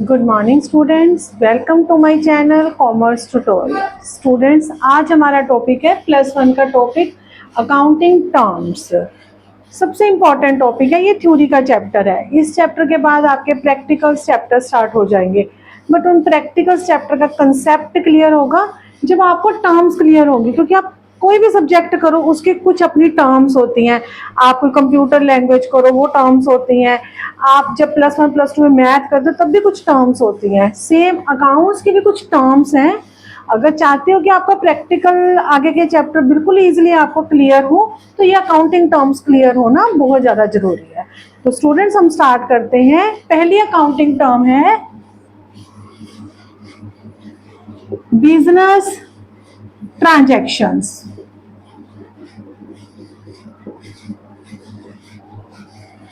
Good morning students, welcome to my channel commerce tutorial. Students, आज हमारा topic है +1 का टॉपिक अकाउंटिंग टर्म्स। सबसे इम्पॉर्टेंट टॉपिक है, ये थ्योरी का चैप्टर है। इस चैप्टर के बाद आपके प्रैक्टिकल चैप्टर स्टार्ट हो जाएंगे, बट उन प्रैक्टिकल चैप्टर का कंसेप्ट क्लियर होगा जब आपको टर्म्स क्लियर होंगी, क्योंकि आप कोई भी सब्जेक्ट करो उसके कुछ अपनी टर्म्स होती हैं। आप कोई कंप्यूटर लैंग्वेज करो वो टर्म्स होती हैं। आप जब +1 +2 में मैथ करते हो तब भी कुछ टर्म्स होती हैं। सेम अकाउंट्स की भी कुछ टर्म्स हैं। अगर चाहते हो कि आपका प्रैक्टिकल आगे के चैप्टर बिल्कुल ईजिली आपको क्लियर हो, तो ये अकाउंटिंग टर्म्स क्लियर होना बहुत ज़्यादा जरूरी है। तो स्टूडेंट्स, हम स्टार्ट करते हैं। पहली अकाउंटिंग टर्म है बिजनेस ट्रांजैक्शंस।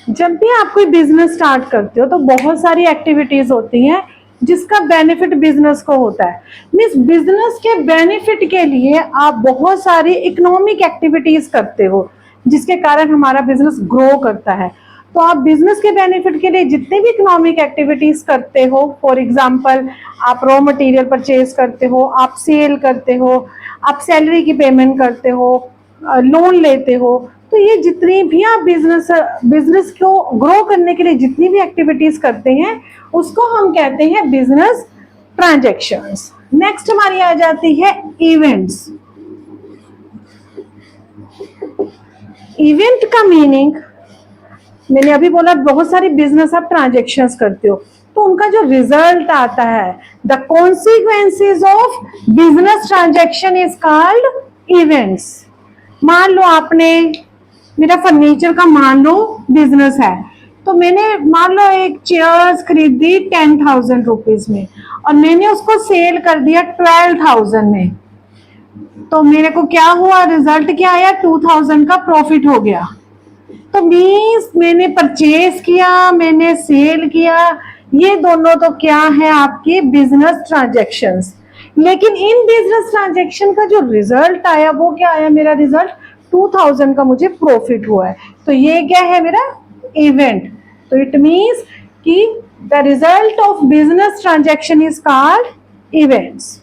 जब भी आप कोई बिजनेस स्टार्ट करते हो तो बहुत सारी एक्टिविटीज होती हैं जिसका बेनिफिट बिजनेस को होता है। मींस बिजनेस के बेनिफिट के लिए आप बहुत सारी इकोनॉमिक एक्टिविटीज करते हो जिसके कारण हमारा बिजनेस ग्रो करता है। तो आप बिजनेस के बेनिफिट के लिए जितने भी इकोनॉमिक एक्टिविटीज करते हो, फॉर एग्जांपल आप रॉ मटेरियल परचेज करते हो, आप सेल करते हो, आप सैलरी की पेमेंट करते हो, लोन लेते हो, तो ये जितनी भी आप बिजनेस को ग्रो करने के लिए जितनी भी एक्टिविटीज करते हैं उसको हम कहते हैं बिजनेस ट्रांजैक्शंस। नेक्स्ट हमारी आ जाती है इवेंट्स। इवेंट का मीनिंग, मैंने अभी बोला बहुत सारी बिजनेस आप ट्रांजैक्शंस करते हो तो उनका जो रिजल्ट आता है, the consequences of business transaction is called events. मान लो आपने मेरा फर्नीचर का मान लो बिजनेस है, तो मैंने मान लो एक चेयर्स खरीदी 10,000 रुपीज में और मैंने उसको सेल कर दिया 12,000 में, तो मेरे को क्या हुआ, रिजल्ट क्या आया, 2,000 का प्रॉफिट हो गया। तो मीन्स मैंने परचेज किया, मैंने सेल किया, ये दोनों तो क्या है आपके बिजनेस ट्रांजैक्शंस। लेकिन इन बिजनेस ट्रांजैक्शन का जो रिजल्ट आया वो क्या आया, मेरा रिजल्ट 2,000 का मुझे प्रॉफिट हुआ है, तो ये क्या है मेरा इवेंट। तो इट मीन्स कि the result of business transaction is called events.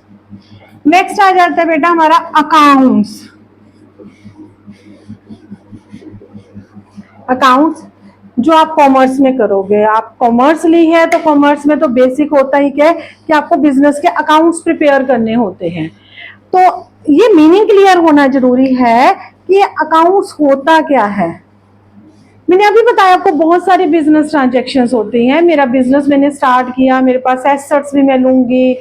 Next आ जाता है बेटा हमारा अकाउंट्स। अकाउंट्स जो आप कॉमर्स में करोगे, आप कॉमर्स ली है तो कॉमर्स में तो बेसिक होता ही क्या है कि आपको बिजनेस के अकाउंट्स प्रिपेयर करने होते हैं। तो ये मीनिंग क्लियर होना जरूरी है कि अकाउंट्स होता क्या है। मैंने अभी बताया आपको बहुत सारी बिजनेस ट्रांजैक्शंस होती हैं। मेरा बिजनेस मैंने स्टार्ट किया, मेरे पास एसेट्स भी मैं लूंगी,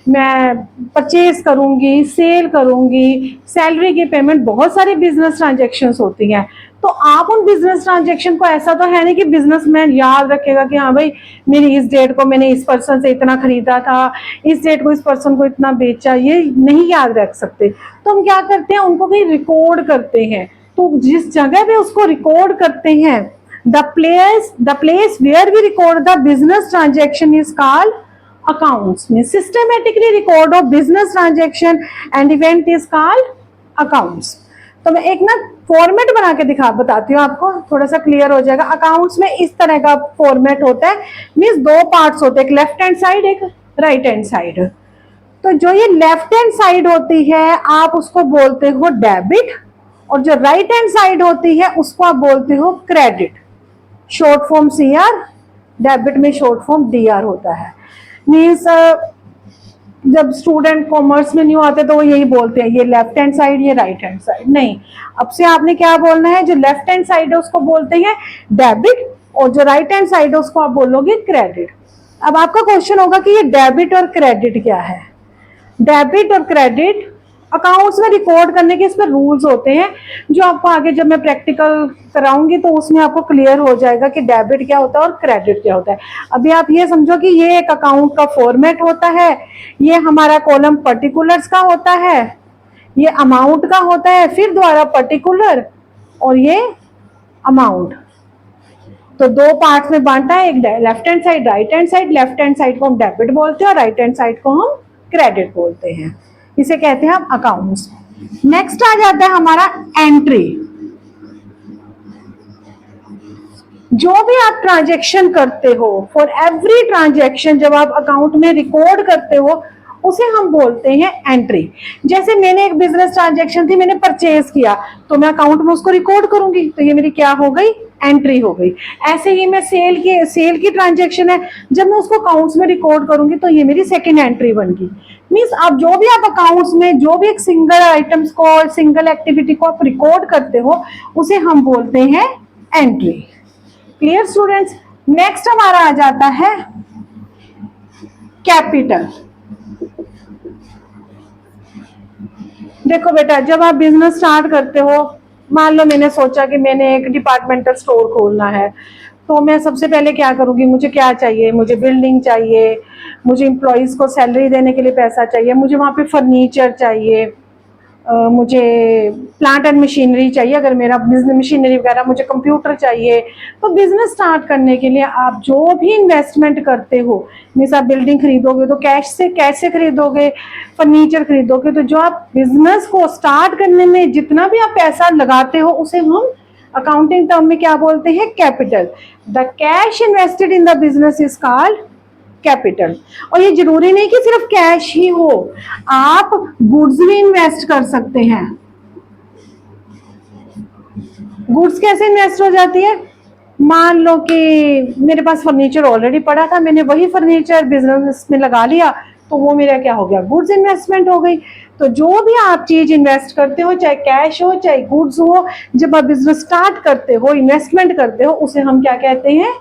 मैं परचेज करूंगी, सेल करूंगी, सैलरी की पेमेंट, बहुत सारी बिजनेस ट्रांजैक्शंस होती हैं। तो आप उन बिजनेस ट्रांजैक्शन को, ऐसा तो है नहीं कि बिजनेसमैन याद रखेगा कि हाँ भाई मेरी इस डेट को मैंने इस पर्सन से इतना खरीदा था, इस डेट को इस पर्सन को इतना बेचा, ये नहीं याद रख सकते। तो हम क्या करते हैं, उनको भी रिकॉर्ड करते हैं। तो जिस जगह पे उसको रिकॉर्ड करते हैं, the place where we record the business transaction is called accounts. में systematically record of business transaction and event is called accounts. तो मैं एक ना फॉर्मेट बना के बताती हूँ आपको, थोड़ा सा क्लियर हो जाएगा। अकाउंट्स में इस तरह का फॉर्मेट होता है, मीन्स दो पार्ट्स होते हैं, एक लेफ्ट हैंड साइड एक राइट हैंड साइड। तो जो ये लेफ्ट हैंड साइड होती है आप उसको बोलते हो डेबिट, और जो राइट हैंड साइड होती है उसको आप बोलते हो credit. Short form CR, debit में शॉर्ट फॉर्म DR होता है। मीन्स जब स्टूडेंट कॉमर्स में न्यू आते तो वो यही बोलते हैं ये लेफ्ट हैंड साइड ये राइट हैंड साइड। नहीं, अब से आपने क्या बोलना है, जो लेफ्ट हैंड साइड है उसको बोलते हैं डेबिट और जो राइट हैंड साइड है उसको आप बोलोगे क्रेडिट। अब आपका क्वेश्चन होगा कि ये डेबिट और क्रेडिट क्या है। डेबिट और क्रेडिट अकाउंट्स में रिकॉर्ड करने के इस पर रूल्स होते हैं, जो आपको आगे जब मैं प्रैक्टिकल कराऊंगी तो उसमें आपको क्लियर हो जाएगा कि डेबिट क्या होता है और क्रेडिट क्या होता है। अभी आप ये समझो कि ये एक अकाउंट का फॉर्मेट होता है, ये हमारा कॉलम पर्टिकुलर्स का होता है, ये अमाउंट का होता है, फिर द्वारा पर्टिकुलर और ये अमाउंट। तो दो पार्ट में बांटा है, एक left hand side right hand side. Left hand side को हम डेबिट बोलते हैं और राइट हैंड साइड को हम क्रेडिट बोलते हैं, इसे कहते हैं हम अकाउंट्स। नेक्स्ट आ जाता है हमारा एंट्री। जो भी आप ट्रांजैक्शन करते हो, फॉर एवरी ट्रांजैक्शन जब आप अकाउंट में रिकॉर्ड करते हो उसे हम बोलते हैं एंट्री। जैसे मैंने एक बिजनेस ट्रांजैक्शन थी, मैंने परचेज किया तो मैं अकाउंट में उसको रिकॉर्ड करूंगी, तो ये मेरी क्या हो गई, एंट्री हो गई। ऐसे ही मैं सेल की ट्रांजैक्शन है, जब मैं उसको अकाउंट्स में रिकॉर्ड करूंगी तो ये मेरी सेकेंड एंट्री बन गई। मीन्स आप जो भी आप अकाउंट्स में जो भी एक सिंगल आइटम्स को, सिंगल एक्टिविटी को आप रिकॉर्ड करते हो उसे हम बोलते हैं एंट्री। Clear students? नेक्स्ट हमारा आ जाता है कैपिटल। देखो बेटा, जब आप बिजनेस स्टार्ट करते हो, मान लो मैंने सोचा कि मैंने एक डिपार्टमेंटल स्टोर खोलना है, तो मैं सबसे पहले क्या करूंगी, मुझे क्या चाहिए, मुझे बिल्डिंग चाहिए, मुझे एम्प्लॉयज को सैलरी देने के लिए पैसा चाहिए, मुझे वहां पे फर्नीचर चाहिए, मुझे प्लांट एंड मशीनरी चाहिए, अगर मेरा बिजनेस मशीनरी वगैरह, मुझे कंप्यूटर चाहिए। तो बिजनेस स्टार्ट करने के लिए आप जो भी इन्वेस्टमेंट करते हो, मीन्स आप बिल्डिंग खरीदोगे तो कैसे खरीदोगे, फर्नीचर खरीदोगे, तो जो आप बिजनेस को स्टार्ट करने में जितना भी आप पैसा लगाते हो उसे हम अकाउंटिंग टर्म में क्या बोलते हैं, capital. The cash invested in the business is called capital. और ये जरूरी नहीं कि सिर्फ कैश ही हो, आप गुड्स भी इन्वेस्ट कर सकते हैं। गुड्स कैसे इन्वेस्ट हो जाती है, मान लो कि मेरे पास फर्नीचर ऑलरेडी पड़ा था, मैंने वही फर्नीचर बिजनेस में लगा लिया, तो वो मेरा क्या हो गया, गुड्स इन्वेस्टमेंट हो गई। तो जो भी आप चीज इन्वेस्ट करते हो, चाहे कैश हो चाहे गुड्स हो, जब आप बिजनेस स्टार्ट करते हो, इन्वेस्टमेंट करते हो, उसे हम क्या कहते हैं,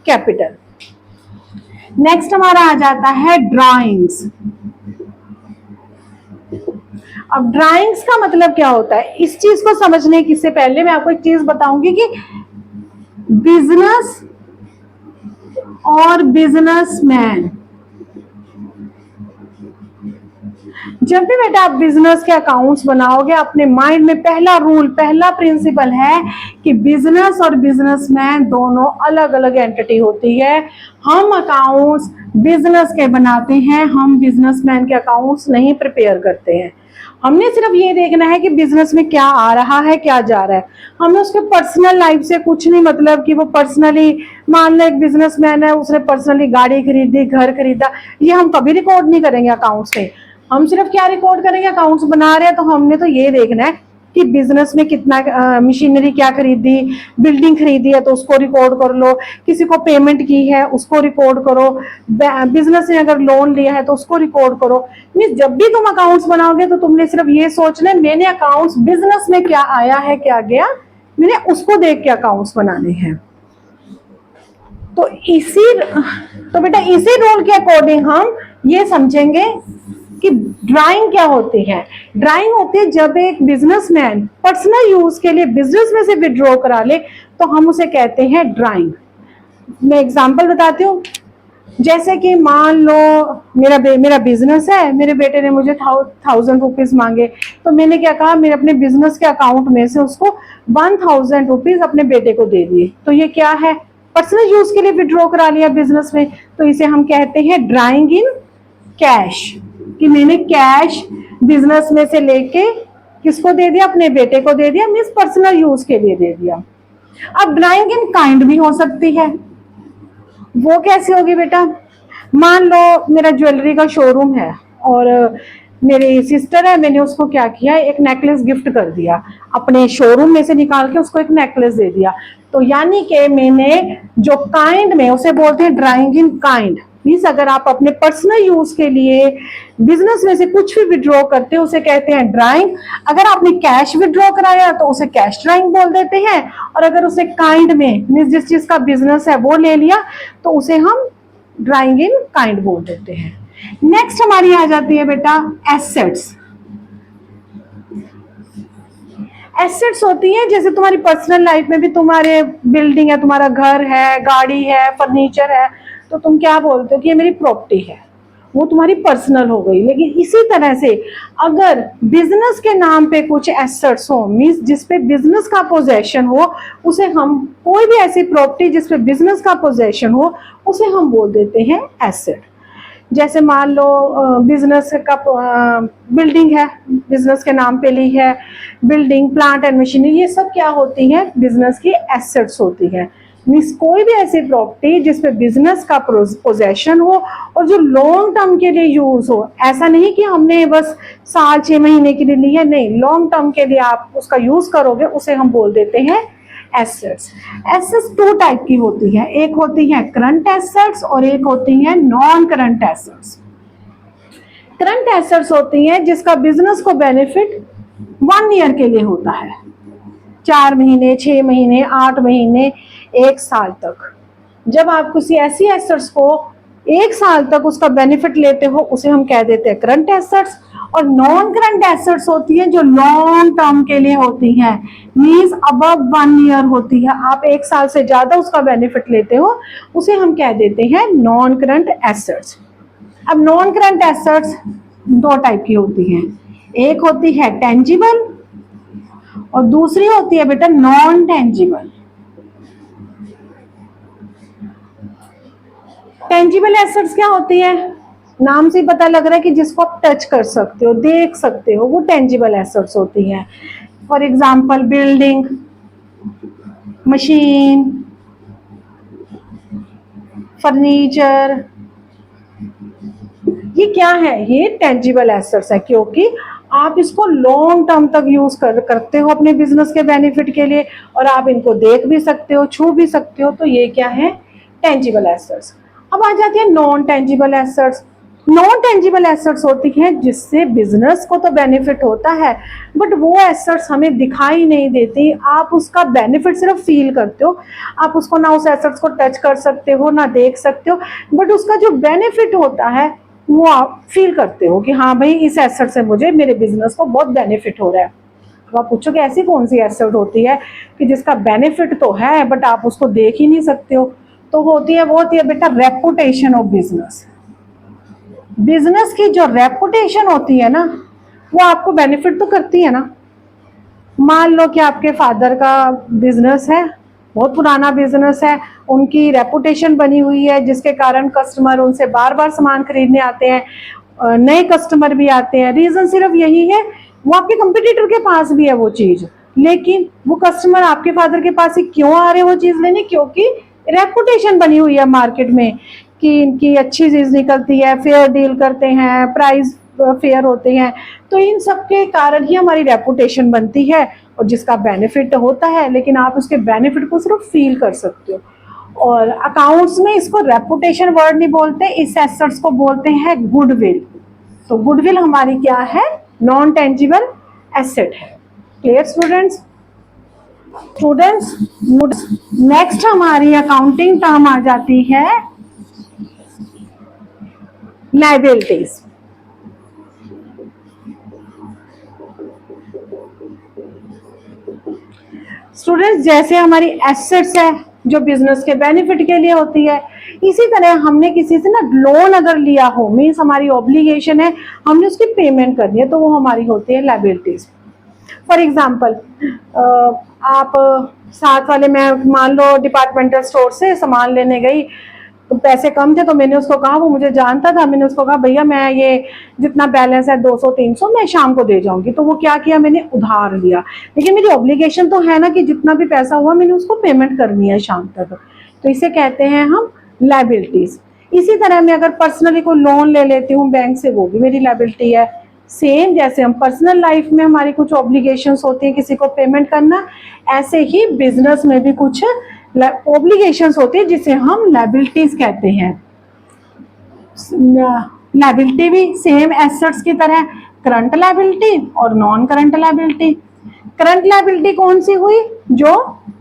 कैपिटल। नेक्स्ट हमारा आ जाता है ड्राइंग्स। अब ड्राइंग्स का मतलब क्या होता है, इस चीज को समझने से पहले मैं आपको एक चीज बताऊंगी कि बिजनेस और बिजनेसमैन, जब भी बेटा आप बिजनेस के अकाउंट्स बनाओगे, अपने माइंड में पहला रूल, पहला प्रिंसिपल है कि बिजनेस और बिजनेसमैन दोनों अलग अलग एंटिटी होती है। हम अकाउंट्स बिजनेस के बनाते हैं, हम बिजनेसमैन के अकाउंट्स नहीं प्रिपेयर करते हैं। हमने सिर्फ ये देखना है कि बिजनेस में क्या आ रहा है, क्या जा रहा है। हमें उसके पर्सनल लाइफ से कुछ नहीं मतलब कि वो पर्सनली, मान लो एक बिजनेसमैन है, उसने पर्सनली गाड़ी खरीदी, घर खरीदा, ये हम कभी रिकॉर्ड नहीं करेंगे अकाउंट्स में। हम सिर्फ क्या रिकॉर्ड करेंगे, अकाउंट्स बना रहे हैं तो हमने तो ये देखना है कि बिजनेस में कितना मशीनरी क्या खरीदी, बिल्डिंग खरीदी है तो उसको रिकॉर्ड कर लो, किसी को पेमेंट की है उसको रिकॉर्ड करो, बिजनेस ने अगर लोन लिया है तो उसको रिकॉर्ड करो। मींस जब भी तुम अकाउंट्स बनाओगे तो तुमने सिर्फ ये सोचना है, मैंने अकाउंट्स बिजनेस में क्या आया है क्या गया, मैंने उसको देख के अकाउंट्स बनाने हैं। तो बेटा इसी रूल के अकॉर्डिंग हम ये समझेंगे कि ड्राइंग क्या होती है। ड्राइंग होती है जब एक बिजनेसमैन पर्सनल यूज के लिए बिजनेस में से विड्रॉ करा ले तो हम उसे कहते हैं ड्राइंग। मैं एग्जांपल बताती हूँ, जैसे कि मान लो मेरा बिजनेस है, मेरे बेटे ने मुझे 1000 रुपीज मांगे, तो मैंने क्या कहा, मेरे अपने बिजनेस के अकाउंट में से उसको 1000 रुपीज अपने बेटे को दे दिए। तो ये क्या है, पर्सनल यूज के लिए विड्रॉ करा लिया बिजनेस में, तो इसे हम कहते हैं ड्राइंग इन कैश, कि मैंने कैश बिजनेस में से लेके किसको दे दिया, अपने बेटे को दे दिया, मींस पर्सनल यूज के लिए दे दिया। अब ड्राइंग इन काइंड भी हो सकती है, वो कैसे होगी बेटा, मान लो मेरा ज्वेलरी का शोरूम है और मेरी सिस्टर है, मैंने उसको क्या किया, एक नेकलेस गिफ्ट कर दिया, अपने शोरूम में से निकाल के उसको एक नेकलेस दे दिया। तो यानी कि मैंने जो काइंड में, उसे बोलते हैं ड्राइंग इन काइंड। मीन्स अगर आप अपने पर्सनल यूज के लिए बिजनेस में से कुछ भी विड्रॉ करते हो उसे कहते हैं ड्राइंग। अगर आपने कैश विड्रॉ कराया तो उसे कैश ड्राइंग बोल देते हैं, और अगर उसे काइंड में, मीन्स जिस चीज का बिजनेस है वो ले लिया तो उसे हम ड्राइंग इन काइंड बोल देते हैं। नेक्स्ट हमारी आ जाती है बेटा एसेट्स। एसेट्स होती है जैसे तुम्हारी पर्सनल लाइफ में भी तुम्हारे बिल्डिंग है, तुम्हारा घर है, गाड़ी है, फर्नीचर है, तो तुम क्या बोलते हो कि ये मेरी प्रॉपर्टी है, वो तुम्हारी पर्सनल हो गई। लेकिन इसी तरह से अगर बिजनेस के नाम पे कुछ एसेट्स हो, मींस जिसपे बिजनेस का पोजेशन हो, उसे हम, कोई भी ऐसी प्रॉपर्टी जिसपे बिजनेस का पोजेशन हो उसे हम बोल देते हैं एसेट। जैसे मान लो बिजनेस का बिल्डिंग है, बिजनेस के नाम पे ली है, बिल्डिंग, प्लांट एंड मशीनरी, ये सब क्या होती है, बिजनेस की एसेट्स होती है। मीन्स कोई भी ऐसी प्रॉपर्टी जिसपे बिजनेस का पोजेशन हो और जो लॉन्ग टर्म के लिए यूज हो। ऐसा नहीं कि हमने बस साल 6 महीने के लिए ली है, नहीं, लॉन्ग टर्म के लिए आप उसका यूज करोगे, उसे हम बोल देते हैं एसेट्स। एसेट्स टू टाइप की होती है, एक होती है करंट एसेट्स और एक होती है non current assets. Current assets होती हैं जिसका बिजनेस को बेनिफिट 1 ईयर के लिए होता है, 4 महीने, 6 महीने, 8 महीने, 1 साल तक। जब आप किसी ऐसी एसेट्स को 1 साल तक उसका बेनिफिट लेते हो, उसे हम कह देते हैं करंट एसेट्स। और नॉन करंट एसेट्स होती हैं जो लॉन्ग टर्म के लिए होती हैं, मींस अबव 1 ईयर होती है, आप 1 साल से ज्यादा उसका बेनिफिट लेते हो, उसे हम कह देते हैं नॉन करंट एसेट्स। अब नॉन करंट एसेट्स 2 टाइप की होती हैं, एक होती है टेंजिबल और दूसरी होती है बेटा नॉन टेंजिबल। टेंजिबल एसेट्स क्या होती है? नाम से पता लग रहा है कि जिसको आप टच कर सकते हो, देख सकते हो, वो टेंजिबल एसेट्स होती हैं। For example building, machine, furniture, ये क्या है? ये टेंजिबल एसेट्स है, क्योंकि आप इसको लॉन्ग टर्म तक यूज करते हो अपने बिजनेस के बेनिफिट के लिए, और आप इनको देख भी सकते हो, छू भी सकते हो, तो ये क्या है? Tangible assets. अब आ जाती है non tangible assets. Non tangible assets होती हैं जिससे बिजनेस को तो बेनिफिट होता है, बट वो एसेट्स हमें दिखाई नहीं देती, आप उसका बेनिफिट सिर्फ फील करते हो। आप उसको ना उस एसेट्स को टच कर सकते हो, ना देख सकते हो, बट उसका जो बेनिफिट होता है वो आप फील करते हो कि हाँ भाई, इस एसेट से मुझे, मेरे बिजनेस को बहुत बेनिफिट हो रहा है। तो आप पूछोगे ऐसी कौन सी एसेट होती है कि जिसका बेनिफिट तो है बट आप उसको देख ही नहीं सकते हो? तो वो होती है बेटा रेपुटेशन ऑफ बिजनेस। बिजनेस की जो रेपुटेशन होती है ना, वो आपको बेनिफिट तो करती है ना। मान लो कि आपके फादर का बिजनेस है, बहुत पुराना बिजनेस है, उनकी रेपुटेशन बनी हुई है जिसके कारण कस्टमर उनसे बार बार सामान खरीदने आते हैं, नए कस्टमर भी आते हैं। रीजन सिर्फ यही है, वो आपके कंपटीटर के पास भी है वो चीज, लेकिन वो कस्टमर आपके फादर के पास ही क्यों आ रहे हैं वो चीज लेने? क्योंकि रेपुटेशन बनी हुई है मार्केट में कि इनकी अच्छी चीज निकलती है, फेयर डील करते हैं, प्राइस फेयर होते हैं। तो इन सब के कारण ही हमारी रेपुटेशन बनती है, और जिसका बेनिफिट होता है, लेकिन आप उसके बेनिफिट को सिर्फ फील कर सकते हो। और अकाउंट्स में इसको रेपुटेशन वर्ड नहीं बोलते, इस एसेट्स को बोलते हैं गुडविल। तो गुडविल हमारी क्या है? नॉन टेंजिबल एसेट है। Clear students? नेक्स्ट हमारी अकाउंटिंग टर्म आ जाती है लायबिलिटीज। स्टूडेंट्स, जैसे हमारी एसेट्स है जो बिजनेस के बेनिफिट के लिए होती है, इसी तरह हमने किसी से ना लोन अगर लिया हो, मीन्स हमारी ऑब्लिगेशन है, हमने उसकी पेमेंट करनी है, तो वो हमारी होती है लायबिलिटीज। फॉर एग्जाम्पल, आप साथ वाले, मैं मान लो डिपार्टमेंटल स्टोर से सामान लेने गई, तो पैसे कम थे, तो मैंने उसको कहा, वो मुझे जानता था, मैंने उसको कहा भैया मैं ये जितना बैलेंस है 200-300 मैं शाम को दे जाऊंगी। तो वो क्या किया, मैंने उधार लिया, लेकिन मेरी ऑब्लिगेशन तो है ना कि जितना भी पैसा हुआ मैंने उसको पेमेंट करनी है शाम तक। तो इसे कहते हैं हम लायबिलिटीज। इसी तरह मैं अगर पर्सनली कोई लोन ले लेती हूँ बैंक से, वो भी मेरी लायबिलिटी है। सेम जैसे हम पर्सनल लाइफ में हमारी कुछ ऑब्लिगेशंस होती है किसी को पेमेंट करना, ऐसे ही बिजनेस में भी कुछ ऑब्लिगेशंस होती है जिसे हम लायबिलिटीज कहते हैं। लायबिलिटी भी सेम एसेट्स की तरह करंट लायबिलिटी और non current liability. Current liability कौन सी हुई? जो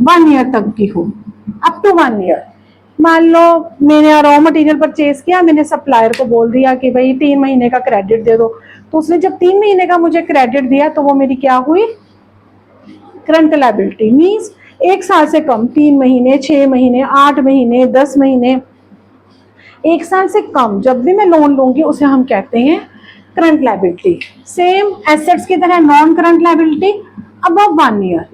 1 ईयर तक की हो, अप टू 1 ईयर। मान लो मैंने रॉ मटेरियल परचेज किया, मैंने सप्लायर को बोल दिया कि भाई 3 महीने का क्रेडिट दे दो, तो उसने जब 3 महीने का मुझे क्रेडिट दिया तो वो मेरी क्या हुई? Current liability. मीन्स 1 साल से कम, 3 महीने, 6 महीने, 8 महीने, 10 महीने, 1 साल से कम जब भी मैं लोन लूंगी उसे हम कहते हैं करंट लायबिलिटी। सेम एसेट्स की तरह non current liability above 1 year.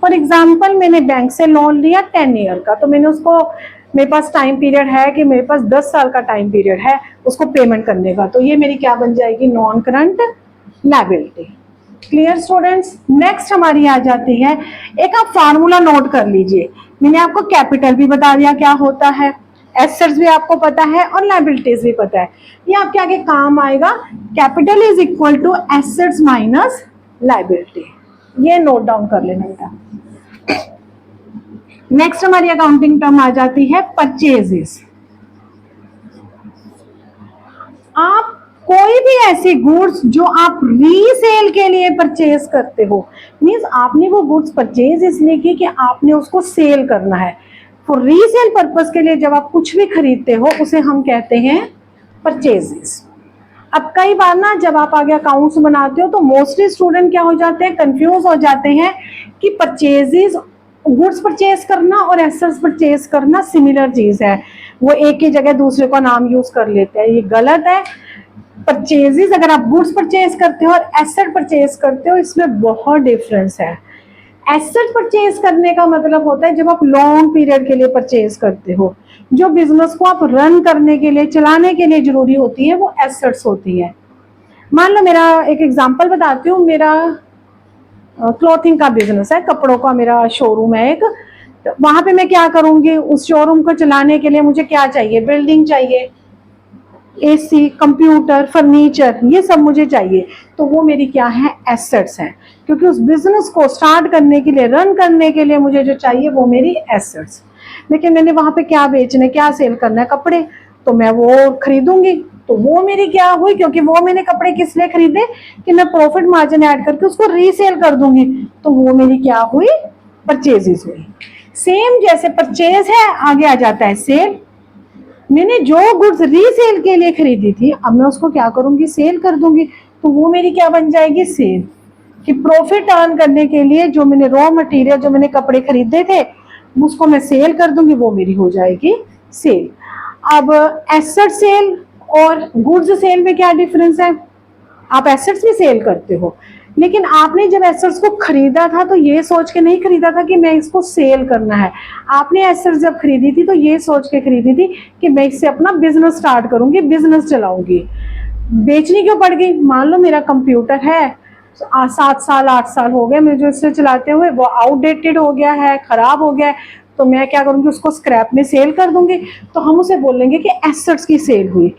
For example, मैंने बैंक से लोन लिया 10 ईयर का, तो मैंने उसको, मेरे पास टाइम पीरियड है कि मेरे पास 10 साल का टाइम पीरियड है उसको पेमेंट करने का, तो ये मेरी क्या बन जाएगी? Non current liability. Clear students. Next हमारी आ जाती है, एक आप फार्मूला नोट कर लीजिए। मैंने आपको कैपिटल भी बता दिया क्या होता है, एसेट्स भी आपको पता है और लायबिलिटीज भी पता है। ये आपके आगे काम आएगा, capital is equal to assets minus liability. ये नोट डाउन कर लेना बेटा। नेक्स्ट हमारी अकाउंटिंग टर्म आ जाती है परचेजेस। आप कोई भी ऐसे गुड्स जो आप रीसेल के लिए परचेज करते हो, मींस आपने वो गुड्स परचेज इसलिए की कि आपने उसको सेल करना है। फॉर रीसेल पर्पस के लिए जब आप कुछ भी खरीदते हो उसे हम कहते हैं परचेजेस। अब कई बार ना जब आप आगे अकाउंट्स बनाते हो तो मोस्टली स्टूडेंट क्या हो जाते हैं, कंफ्यूज हो जाते हैं कि परचेजेस, गुड्स परचेज करना और एसेट्स परचेज करना सिमिलर चीज है, वो एक ही जगह दूसरे का नाम यूज कर लेते हैं। ये गलत है। परचेजेस अगर आप गुड्स परचेज करते हो और एसेट परचेज करते हो, इसमें बहुत डिफरेंस है। एसेट परचेज करने का मतलब होता है जब आप लॉन्ग पीरियड के लिए परचेज करते हो, जो बिजनेस को आप रन करने के लिए, चलाने के लिए जरूरी होती है, वो एसेट्स होती है। मान लो मेरा एक एग्जांपल बताती हूँ, मेरा क्लॉथिंग का बिजनेस है, कपड़ों का मेरा शोरूम है एक। वहां पे मैं क्या करूंगी, उस शोरूम को चलाने के लिए मुझे क्या चाहिए, बिल्डिंग चाहिए, एसी, कंप्यूटर, फर्नीचर, ये सब मुझे चाहिए। तो वो मेरी क्या है, एसेट्स हैं, क्योंकि उस बिजनेस को स्टार्ट करने के लिए, रन करने के लिए मुझे जो चाहिए वो मेरी एसेट्स। लेकिन मैंने वहां पे क्या बेचना है, क्या सेल करना है, कपड़े, तो मैं वो खरीदूंगी, तो वो मेरी क्या हुई, क्योंकि वो मैंने कपड़े किस लिए खरीदे कि मैं प्रॉफिट मार्जिन ऐड करके उसको रीसेल कर दूंगी, तो वो मेरी क्या हुई, परचेजेस हुई। सेम जैसे परचेज है, आगे आ जाता है सेल। मैंने जो गुड्स रीसेल के लिए खरीदी थी, अब मैं उसको क्या करूंगी, सेल कर दूंगी, तो वो मेरी क्या बन जाएगी, सेल। कि प्रॉफिट अर्न करने के लिए जो मैंने रॉ मटेरियल, जो मैंने कपड़े खरीदे थे, उसको मैं सेल कर दूंगी, वो मेरी हो जाएगी सेल। अब एसेट सेल और गुड्स सेल में क्या डिफरेंस है, आप एसेट्स भी सेल करते हो, लेकिन आपने जब एसेट्स को खरीदा था तो ये सोच के नहीं खरीदा था कि मैं इसको सेल करना है। आपने एसेट्स जब खरीदी थी तो ये सोच के खरीदी थी कि मैं इससे अपना बिजनेस स्टार्ट करूंगी, बिजनेस चलाऊंगी। बेचनी क्यों पड़ गई, मान लो मेरा कंप्यूटर है, 7 साल 8 साल हो गए मुझे इससे चलाते हुए, वो आउटडेटेड हो गया है, खराब हो गया है, तो मैं क्या करूंगी, उसको स्क्रैप में सेल कर दूंगी, तो हम उसे बोलेंगे कि एसेट्स की सेल हुई।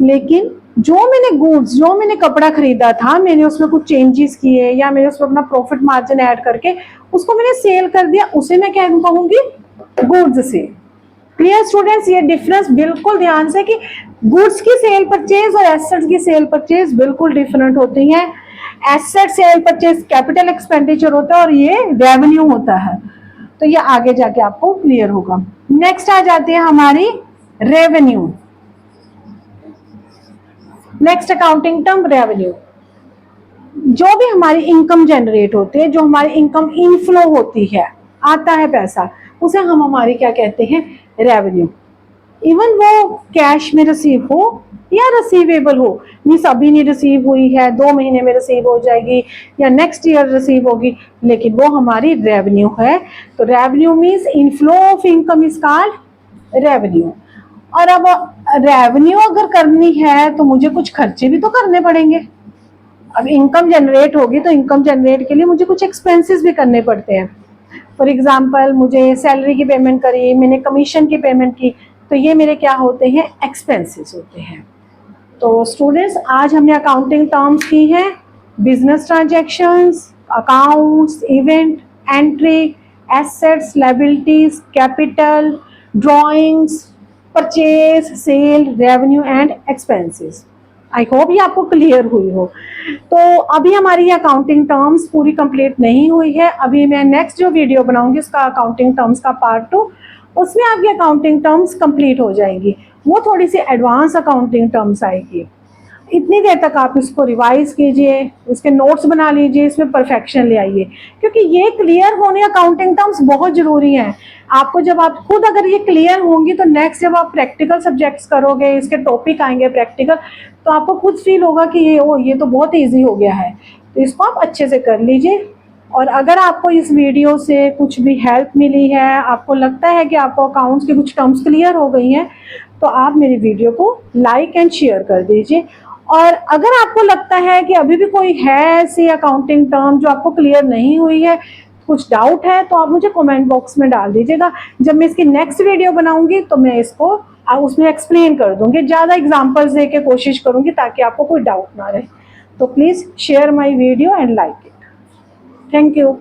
लेकिन जो मैंने गुड्स, जो मैंने कपड़ा खरीदा था, मैंने उसमें कुछ चेंजेस किए या मैंने उसमें अपना प्रॉफिट मार्जिन ऐड करके उसको मैंने सेल कर दिया, उसे मैं क्या कहूंगी, गुड्स सेल। क्लियर स्टूडेंट्स, ये डिफरेंस बिल्कुल ध्यान से कि गुड्स की सेल परचेज और एसेट्स की सेल परचेज बिल्कुल डिफरेंट होती हैं। Asset cell purchase capital expenditure होता है और ये रेवेन्यू होता है, तो ये आगे जाके आपको क्लियर होगा। नेक्स्ट आ जाती है हमारी revenue. Next accounting term revenue. जो भी हमारी इनकम जनरेट होती है, जो हमारी इनकम इनफ्लो होती है, आता है पैसा, उसे हम हमारी क्या कहते हैं, रेवेन्यू। इवन वो कैश में रिसीव हो या रिसीवेबल हो, मीन्स अभी नहीं रिसीव हुई है, 2 महीने में रिसीव हो जाएगी या नेक्स्ट ईयर रिसीव होगी, लेकिन वो हमारी रेवेन्यू है। तो revenue means inflow of income is called revenue. और अब रेवेन्यू अगर करनी है तो मुझे कुछ खर्चे भी तो करने पड़ेंगे। अब इनकम जनरेट होगी तो इनकम जनरेट के लिए मुझे कुछ एक्सपेंसेस भी करने पड़ते हैं। फॉर एग्जांपल, मुझे सैलरी की पेमेंट करी, मैंने कमीशन की पेमेंट की, तो ये मेरे क्या होते हैं, एक्सपेंसेस होते हैं। तो स्टूडेंट्स, आज हमने अकाउंटिंग टर्म्स की हैं, business transactions, accounts, event, entry, assets, liabilities, capital, drawings, purchase, sell, revenue and expenses. I hope ये आपको क्लियर हुई हो। तो अभी हमारी अकाउंटिंग टर्म्स पूरी कंप्लीट नहीं हुई है, अभी मैं नेक्स्ट जो वीडियो बनाऊंगी उसका अकाउंटिंग टर्म्स का पार्ट 2, उसमें आपकी अकाउंटिंग टर्म्स कंप्लीट हो जाएंगी, वो थोड़ी सी एडवांस अकाउंटिंग टर्म्स आएगी। इतनी देर तक आप इसको रिवाइज कीजिए, इसके नोट्स बना लीजिए, इसमें परफेक्शन ले आइए, क्योंकि ये क्लियर होने अकाउंटिंग टर्म्स बहुत जरूरी हैं। आपको जब आप खुद अगर ये क्लियर होंगी तो नेक्स्ट जब आप प्रैक्टिकल सब्जेक्ट्स करोगे, इसके टॉपिक आएंगे प्रैक्टिकल, तो आपको खुद फील होगा कि ये तो बहुत ईजी हो गया है। तो इसको आप अच्छे से कर लीजिए। और अगर आपको इस वीडियो से कुछ भी हेल्प मिली है, आपको लगता है कि आपको अकाउंट्स की कुछ टर्म्स क्लियर हो गई हैं, तो आप मेरी वीडियो को लाइक एंड शेयर कर दीजिए। और अगर आपको लगता है कि अभी भी कोई है ऐसी अकाउंटिंग टर्म जो आपको क्लियर नहीं हुई है, कुछ डाउट है, तो आप मुझे कमेंट बॉक्स में डाल दीजिएगा। जब मैं इसकी नेक्स्ट वीडियो बनाऊंगी तो मैं इसको उसमें एक्सप्लेन कर दूंगी, ज़्यादा एग्जांपल्स दे के कोशिश करूंगी ताकि आपको कोई डाउट ना रहे। तो please share my video and like it. Thank you.